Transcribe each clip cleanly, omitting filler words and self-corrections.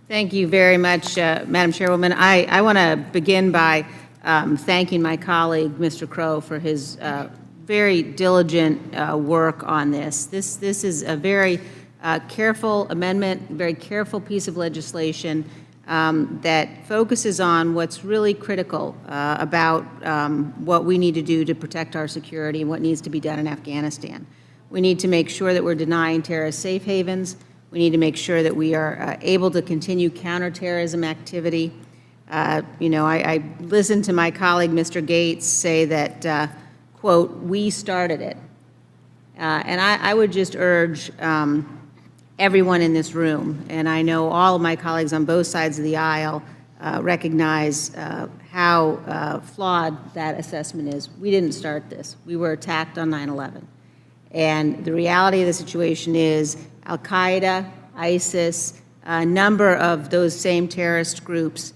Thank you very much, Madam Chairwoman. I want to begin by thanking my colleague, Mr. Crow, for his very diligent work on this. This is a very careful amendment, very careful piece of legislation that focuses on what's really critical about what we need to do to protect our security and what needs to be done in Afghanistan. We need to make sure that we're denying terrorist safe havens. We need to make sure that we are able to continue counterterrorism activity. I listened to my colleague, Mr. Gates, say that, quote, we started it. And I would just urge everyone in this room, and I know all of my colleagues on both sides of the aisle recognize how flawed that assessment is. We didn't start this. We were attacked on 9/11. And the reality of the situation is Al-Qaeda, ISIS, a number of those same terrorist groups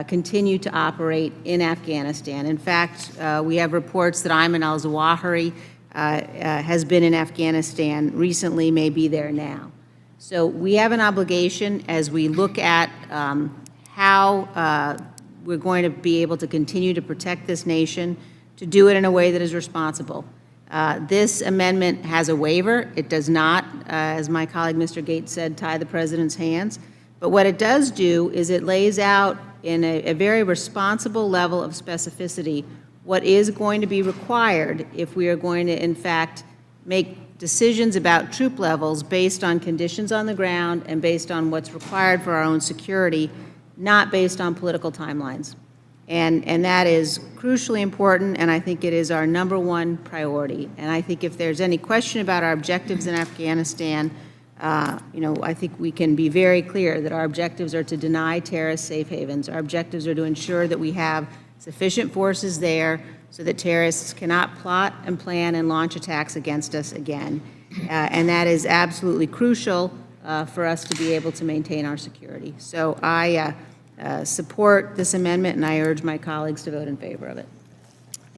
continue to operate in Afghanistan. In fact, we have reports that Ayman al-Zawahiri has been in Afghanistan recently, may be there now. So we have an obligation as we look at how we're going to be able to continue to protect this nation, to do it in a way that is responsible. This amendment has a waiver. It does not, as my colleague Mr. Gates said, tie the president's hands. But what it does do is it lays out in a very responsible level of specificity what is going to be required if we are going to, in fact, make decisions about troop levels based on conditions on the ground and based on what's required for our own security, not based on political timelines. And that is crucially important, and I think it is our #1 priority. And I think if there's any question about our objectives in Afghanistan, I think we can be very clear that our objectives are to deny terrorist safe havens. Our objectives are to ensure that we have sufficient forces there so that terrorists cannot plot and plan and launch attacks against us again. And that is absolutely crucial for us to be able to maintain our security. So I support this amendment, and I urge my colleagues to vote in favor of it.